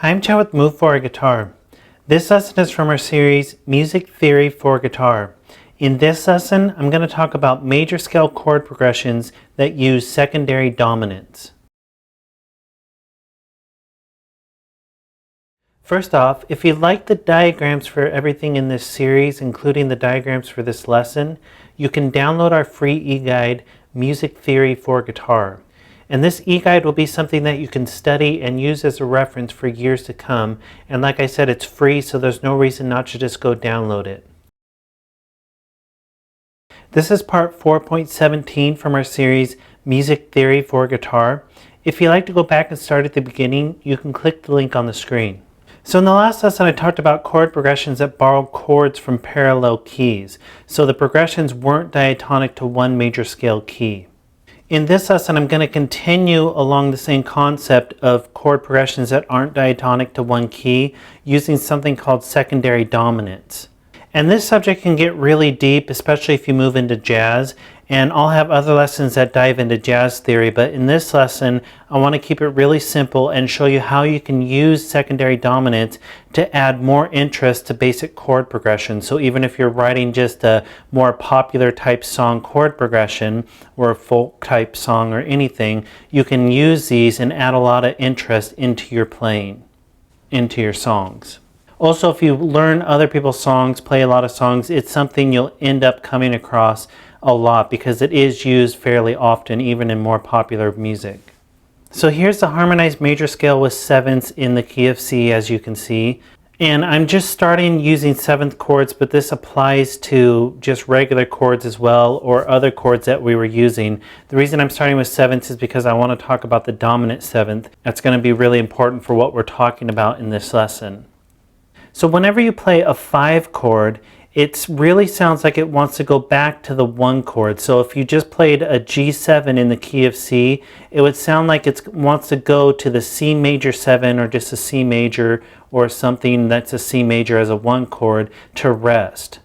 Hi, I'm Chad with Move for a Guitar. This lesson is from our series Music Theory for Guitar. In this lesson, I'm going to talk about major scale chord progressions that use secondary dominants. First off, if you like the diagrams for everything in this series, including the diagrams for this lesson, you can download our free e-guide, Music Theory for Guitar. And this e-guide will be something that you can study and use as a reference for years to come. And like I said, it's free, so there's no reason not to just go download it. This is part 4.17 from our series Music Theory for Guitar. If you'd like to go back and start at the beginning, you can click the link on the screen. So in the last lesson, I talked about chord progressions that borrowed chords from parallel keys. So the progressions weren't diatonic to one major scale key. In this lesson, I'm going to continue along the same concept of chord progressions that aren't diatonic to one key using something called secondary dominants. And this subject can get really deep, especially if you move into jazz. And I'll have other lessons that dive into jazz theory, but in this lesson, I want to keep it really simple and show you how you can use secondary dominants to add more interest to basic chord progression. So even if you're writing just a more popular type song chord progression or a folk type song or anything, you can use these and add a lot of interest into your playing, into your songs. Also, if you learn other people's songs, play a lot of songs, it's something you'll end up coming across a lot because it is used fairly often, even in more popular music. So here's the harmonized major scale with sevenths in the key of C, as you can see. And I'm just starting using seventh chords, but this applies to just regular chords as well, or other chords that we were using. The reason I'm starting with sevenths is because I want to talk about the dominant seventh. That's going to be really important for what we're talking about in this lesson. So whenever you play a 5 chord, it really sounds like it wants to go back to the 1 chord. So if you just played a G7 in the key of C, it would sound like it wants to go to the C major 7 or just a C major or something that's a C major as a 1 chord to rest.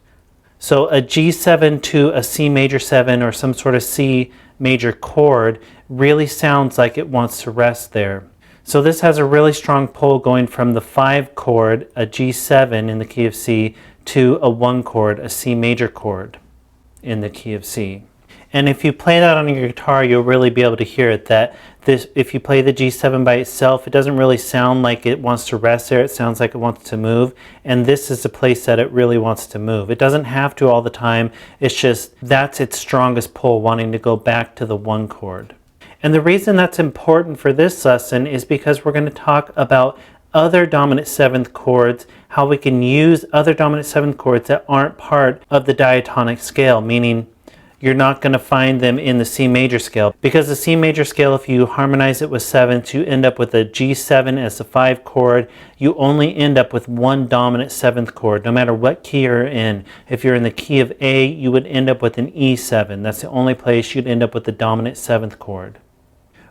So a G7 to a C major 7 or some sort of C major chord really sounds like it wants to rest there. So this has a really strong pull going from the 5 chord, a G7 in the key of C, to a 1 chord, a C major chord in the key of C. And if you play that on your guitar, you'll really be able to hear it, that if you play the G7 by itself, it doesn't really sound like it wants to rest there. It sounds like it wants to move. And this is the place that it really wants to move. It doesn't have to all the time. It's just that's its strongest pull, wanting to go back to the 1 chord. And the reason that's important for this lesson is because we're going to talk about other dominant 7th chords, how we can use other dominant 7th chords that aren't part of the diatonic scale, meaning you're not going to find them in the C major scale. Because the C major scale, if you harmonize it with 7ths, you end up with a G7 as the 5 chord. You only end up with one dominant 7th chord, no matter what key you're in. If you're in the key of A, you would end up with an E7. That's the only place you'd end up with the dominant 7th chord.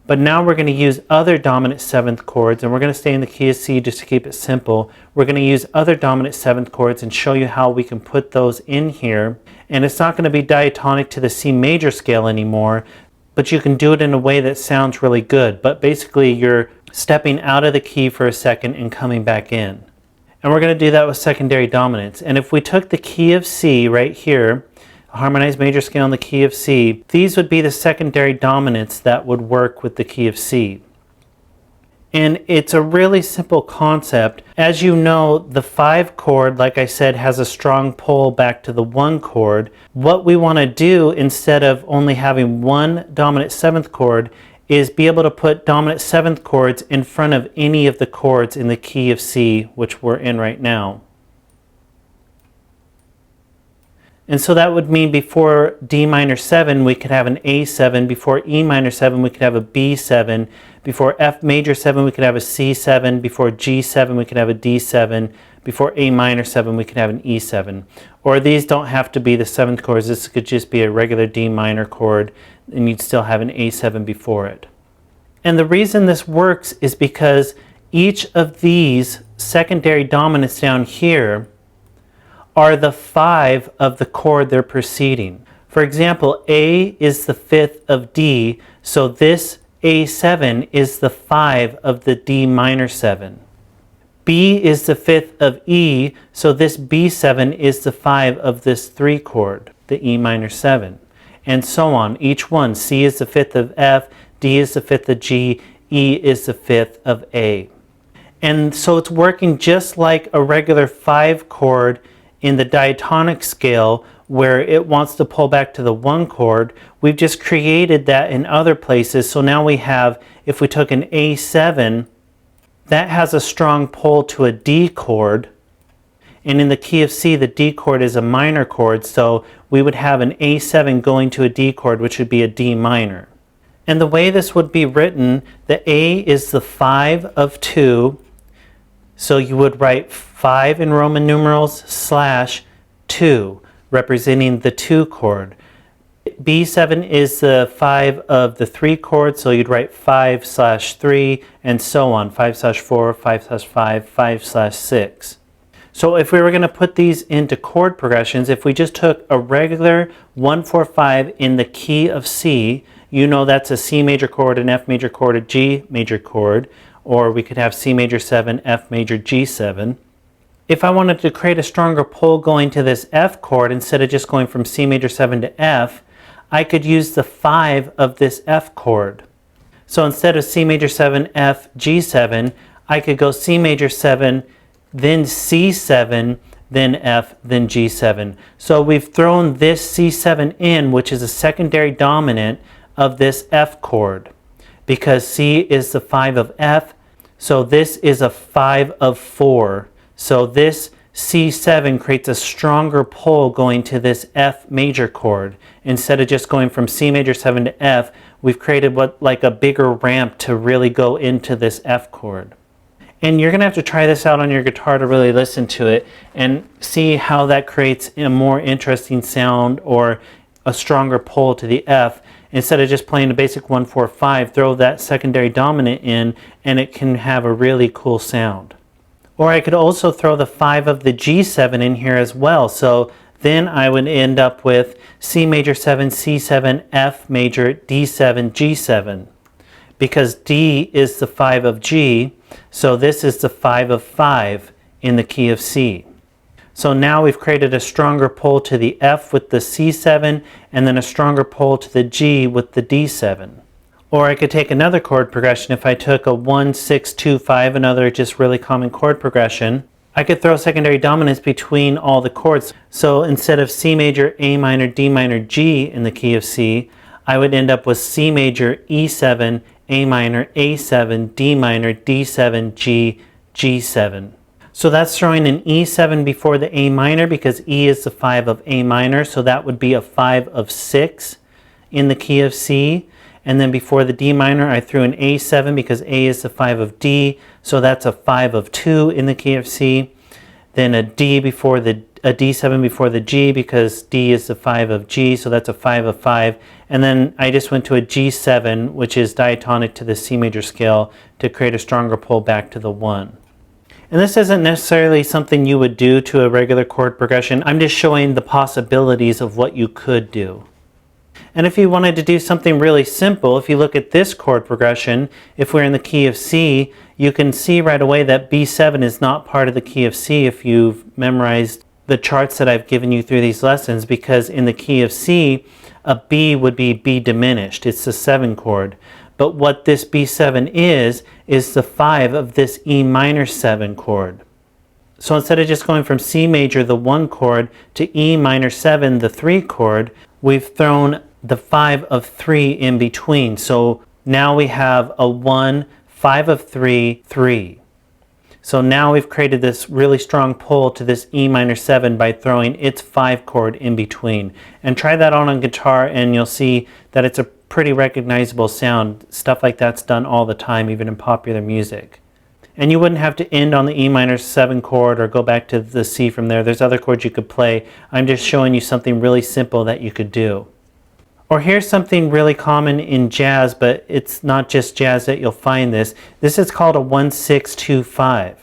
But now we're going to use other dominant 7th chords, and we're going to stay in the key of C just to keep it simple. We're going to use other dominant 7th chords and show you how we can put those in here. And it's not going to be diatonic to the C major scale anymore, but you can do it in a way that sounds really good. But basically you're stepping out of the key for a second and coming back in. And we're going to do that with secondary dominants. And if we took the key of C right here, a harmonized major scale in the key of C, these would be the secondary dominants that would work with the key of C. And it's a really simple concept. As you know, the 5 chord, like I said, has a strong pull back to the 1 chord. What we want to do instead of only having one dominant 7th chord is be able to put dominant 7th chords in front of any of the chords in the key of C, which we're in right now. And so that would mean before D minor 7, we could have an A7. Before E minor 7, we could have a B7. Before F major 7, we could have a C7. Before G7, we could have a D7. Before A minor 7, we could have an E7. Or these don't have to be the 7th chords. This could just be a regular D minor chord, and you'd still have an A7 before it. And the reason this works is because each of these secondary dominants down here are the 5 of the chord they're preceding. For example, A is the 5th of D, so this A7 is the 5 of the D minor 7. B is the fifth of E, so this B7 is the 5 of this 3 chord, the E minor 7. And so on, each one. C is the fifth of F, D is the fifth of G, E is the fifth of A. And so it's working just like a regular 5 chord in the diatonic scale where it wants to pull back to the 1 chord. We've just created that in other places. So now we have, if we took an A7, that has a strong pull to a D chord. And in the key of C, the D chord is a minor chord, so we would have an A7 going to a D chord, which would be a D minor. And the way this would be written, the A is the 5 of 2, so you would write 5 in Roman numerals slash 2, representing the 2 chord. B7 is the 5 of the 3 chord, so you'd write 5 slash 3, and so on, 5 slash 4, 5 slash 5, 5 slash 6. So if we were going to put these into chord progressions, if we just took a regular 1-4-5 in the key of C, you know that's a C major chord, an F major chord, a G major chord, or we could have C major 7, F major G7. If I wanted to create a stronger pull going to this F chord, instead of just going from C major 7 to F, I could use the 5 of this F chord. So instead of C major 7, F, G7, I could go C major 7, then C7, then F, then G7. So we've thrown this C7 in, which is a secondary dominant of this F chord, because C is the 5 of F, so this is a 5 of 4. So this C7 creates a stronger pull going to this F major chord. Instead of just going from C major 7 to F, we've created like a bigger ramp to really go into this F chord. And you're going to have to try this out on your guitar to really listen to it and see how that creates a more interesting sound or a stronger pull to the F. Instead of just playing a basic 1-4-5, throw that secondary dominant in and it can have a really cool sound. Or I could also throw the 5 of the G7 in here as well. So then I would end up with C major 7, C7, F major, D7, G7. Because D is the 5 of G, so this is the 5 of 5 in the key of C. So now we've created a stronger pull to the F with the C7 and then a stronger pull to the G with the D7. Or I could take another chord progression. If I took a 1, 6, 2, 5, another just really common chord progression, I could throw secondary dominants between all the chords. So instead of C major, A minor, D minor, G in the key of C, I would end up with C major, E7, A minor, A7, D minor, D7, G, G7. So that's throwing an E7 before the A minor because E is the 5 of A minor, so that would be a 5 of 6 in the key of C. And then before the D minor, I threw an A7 because A is the 5 of D, so that's a 5 of 2 in the key of C. Then a D before the a D7 before the G because D is the 5 of G, so that's a 5 of 5. And then I just went to a G7, which is diatonic to the C major scale, to create a stronger pull back to the 1. And this isn't necessarily something you would do to a regular chord progression. I'm just showing the possibilities of what you could do. And if you wanted to do something really simple, if you look at this chord progression, if we're in the key of C, you can see right away that B7 is not part of the key of C if you've memorized the charts that I've given you through these lessons, because in the key of C, a B would be B diminished. It's the 7 chord. But what this B7 is the 5 of this E minor 7 chord. So instead of just going from C major, the 1 chord, to E minor 7, the 3 chord, we've thrown the 5 of 3 in between. So now we have a 1, 5 of 3, 3. So now we've created this really strong pull to this E minor 7 by throwing its 5 chord in between. And try that on guitar and you'll see that it's a pretty recognizable sound. Stuff like that's done all the time, even in popular music. And you wouldn't have to end on the E minor 7 chord or go back to the C from there. There's other chords you could play. I'm just showing you something really simple that you could do. Or here's something really common in jazz, but it's not just jazz that you'll find this. This is called a 1-6-2-5.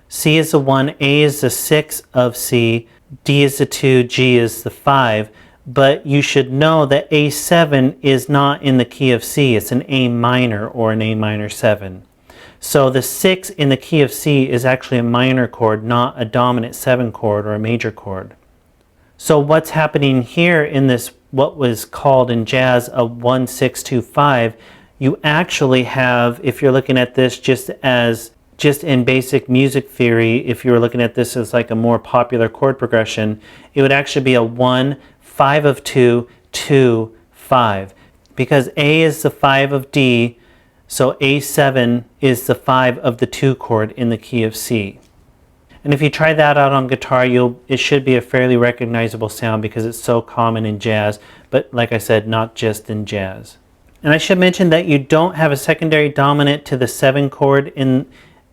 C is the 1, A is the 6 of C, D is the 2, G is the 5. But you should know that A7 is not in the key of C. It's an A minor or an A minor 7. So the 6 in the key of C is actually a minor chord, not a dominant 7 chord or a major chord. So what's happening here in this, what was called in jazz a 1-6-2-5, you actually have, if you're looking at this just in basic music theory, if you were looking at this as like a more popular chord progression, it would actually be a 1, 5 of 2, 2, 5. Because A is the 5 of D, so A7 is the 5 of the 2 chord in the key of C. And if you try that out on guitar, it should be a fairly recognizable sound because it's so common in jazz, but like I said, not just in jazz. And I should mention that you don't have a secondary dominant to the 7 chord in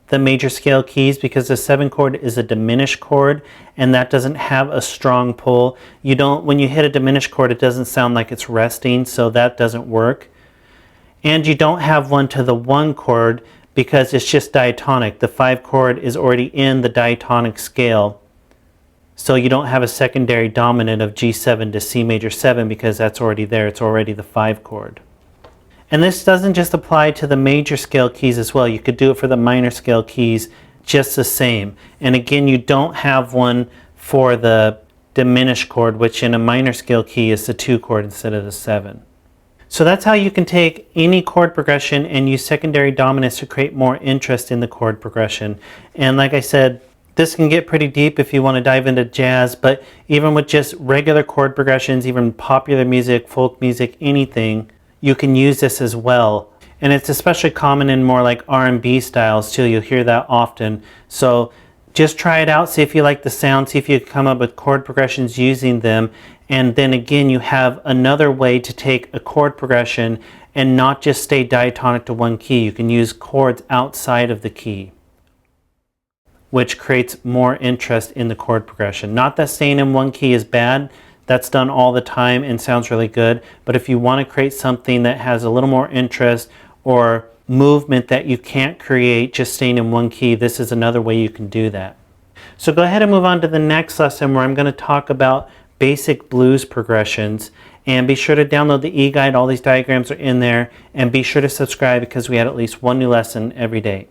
the major scale keys because the 7 chord is a diminished chord and that doesn't have a strong pull. When you hit a diminished chord, it doesn't sound like it's resting, so that doesn't work. And you don't have one to the 1 chord because it's just diatonic. The 5 chord is already in the diatonic scale. So you don't have a secondary dominant of G7 to C major 7 because that's already there. It's already the 5 chord. And this doesn't just apply to the major scale keys as well. You could do it for the minor scale keys just the same. And again, you don't have one for the diminished chord, which in a minor scale key is the 2 chord instead of the 7. So that's how you can take any chord progression and use secondary dominants to create more interest in the chord progression. And like I said, this can get pretty deep if you want to dive into jazz, but even with just regular chord progressions, even popular music, folk music, anything, you can use this as well. And it's especially common in more like R&B styles too. You'll hear that often. So just try it out, see if you like the sound, see if you can come up with chord progressions using them. And then again, you have another way to take a chord progression and not just stay diatonic to one key. You can use chords outside of the key, which creates more interest in the chord progression. Not that staying in one key is bad. That's done all the time and sounds really good. But if you want to create something that has a little more interest or movement that you can't create just staying in one key, this is another way you can do that. So go ahead and move on to the next lesson where I'm going to talk about basic blues progressions. And be sure to download the eGuide. All these diagrams are in there. And be sure to subscribe because we add at least one new lesson every day.